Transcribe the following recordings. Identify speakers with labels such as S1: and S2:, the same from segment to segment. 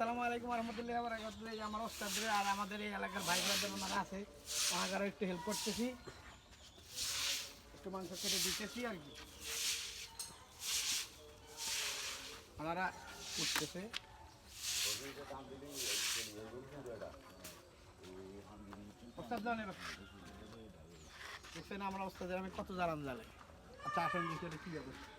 S1: আসসালামু আলাইকুম রহমতুল্লাহি ওয়া বারাকাতুহু। এই যে আমার ওস্তাদরে আর আমাদের এই এলাকার ভাই ব্রাদার ওনারা আছে, ওনারা একটু হেল্প করতেছি, একটু মাংস কেটে দিতেছি আর কি। ওনারা উঠতেছে। ওস্তাদ জানেন দেখছেন আমরা ওস্তাদের আমি কত জ্বালান জ্বালাই। আচ্ছা আসেন বিষয়টা কী অবস্থা।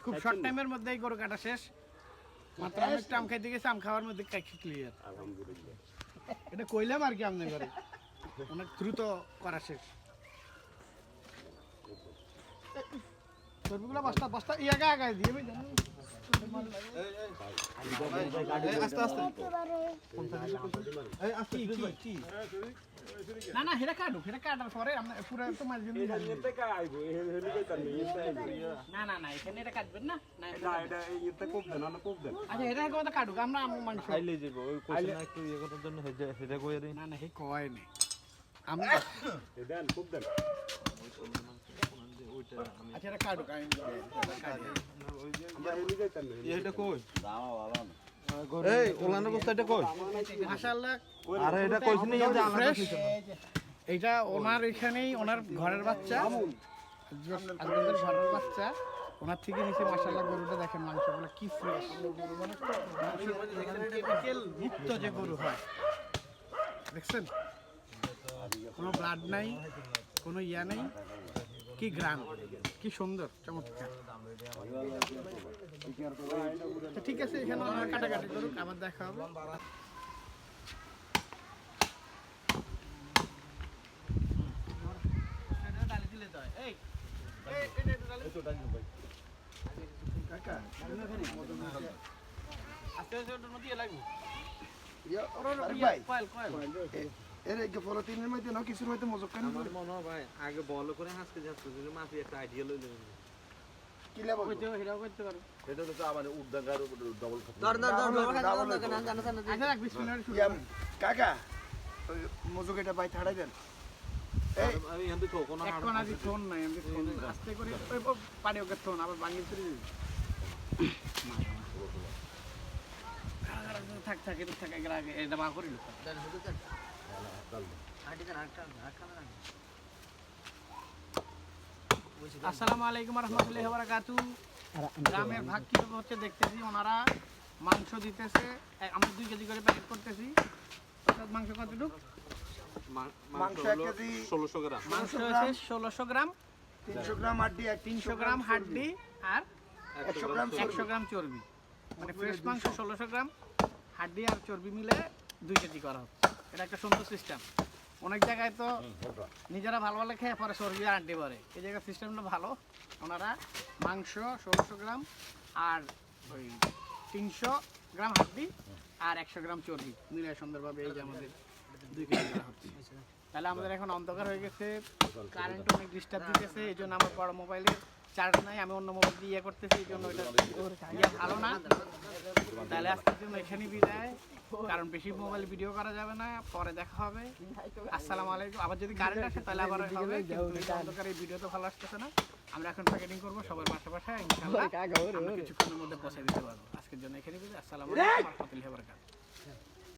S1: খুব শর্ট টাইমের মধ্যেই গরু কাটা শেষ। মাত্র অনেক আম খাইতে গেছে, আম খাওয়ার মধ্যে ক্লিয়ার। এটা কইলাম আর কি, আমনে করে অনেক দ্রুত করা শেষ। সবগুলো বস্তা বস্তা ইয়াকে আগায় দিয়ে আস্তে আস্তে না না হেটা কাটুক, হেটা কাটার পরে আমরা পুরো তো মাছ দিন না না না এখানে এটা কাটবেন না না এটা এটা কোপ দেন না কোপ দেন। আচ্ছা এটা কথা কাটুক, আমরা মাংস খাইলে যাব ওই কোশনা একটু ইয়ে করার জন্য হেটা কই রে না না হে কয় নে আমি দেন কোপ দেন। আচ্ছা এটা কাটুক আমি এটা কাটি আমরা এলি যাইতাম না এটা কই দাও ভালো না এই ওলানো বস্তাটা কই মাশাআল্লাহ। আরে এটা কইছ নি যে ফ্রেশ এইটা ওনার এখানেই ওনার ঘরের বাচ্চা, আপনাদের ঘরের বাচ্চা ওনার থেকে নিচে মাশাআল্লাহ। গরুটা দেখেন মাংসগুলো কি ফ্রেশ, কেমিক্যাল মুক্ত যে গরু হয় দেখছেন, কোনো ব্লাড নাই, কোনো ইয়া নেই, কি গ্রাম কি সুন্দর চমৎকার। ঠিক আছে এখানে আমরা কাটাকাটি করুক, আবার দেখা হবে। আগে বল করে হাসতে যাচ্ছে মাফি একটা আইডিয়া লইলে কাকা মজুক এটা বাই ছাড়াই দেন। থাক থাক এটা থাক এটা মা করিল। আসসালামু আলাইকুম রহমতুল্লাহি ওয়া বারাকাতুহু। গ্রামের ভাগ কিভাবে হচ্ছে দেখতেছি, ওনারা মাংস দিতেছে, আমরা 2 কেজি করে প্যাকেট করতেছি। মাংস কতটুকু? মাংস 1 কেজি 1600 গ্রাম। মাংস আছে 1600 গ্রাম, 300 গ্রাম হাড্ডি, 300 গ্রাম হাড্ডি আর 100 গ্রাম চর্বি। মানে ফ্রেশ মাংস 1600 গ্রাম, হাড্ডি আর চর্বি মিলে 2 কেজি করা হচ্ছে। এটা একটা সুন্দর সিস্টেম। অনেক জায়গায় তো নিজেরা ভালো ভালো খেয়ে পরে চর্বি আর হাড্ডি পরে, এই জায়গায় সিস্টেমটা ভালো। ওনারা মাংস 1600 গ্রাম আর ওই 300 গ্রাম হাড্ডি আর 100 গ্রাম চর্বি মিলে সুন্দরভাবে এই যে আমাদের 2 কেজি করা হচ্ছে। তাহলে আমাদের এখন অন্ধকার হয়ে গেছে, কারেন্ট অনেক ডিস্টার্ব দিতেছে, এই জন্য আমার বড় মোবাইলের চার্জ নাই, আমি অন্য মোবাইল দিয়ে ইয়ে করতেছি, এই জন্য ওইটা ইয়ে ভালো না। তাহলে আজকের জন্য এখানেই বিদায়, কারণ বেশি মোবাইল ভিডিও করা যাবে না, পরে দেখা হবে। আসসালামু আলাইকুম। আবার যদি কারেন্ট আসে তাহলে আবার হবে, কিন্তু অন্ধকার এই ভিডিও তো ভালো আসতেছে না। আমরা এখন প্যাকেটিং করবো সবার পাশাপাশি, ইনশাআল্লাহ আমরা কিছুক্ষণের মধ্যে পৌঁছে দিতে পারবো। আজকের জন্য এখানেই বিদায়। আসসালামু আলাইকুম ওয়া রাহমাতুল্লাহি ওয়া বারাকাতুহু।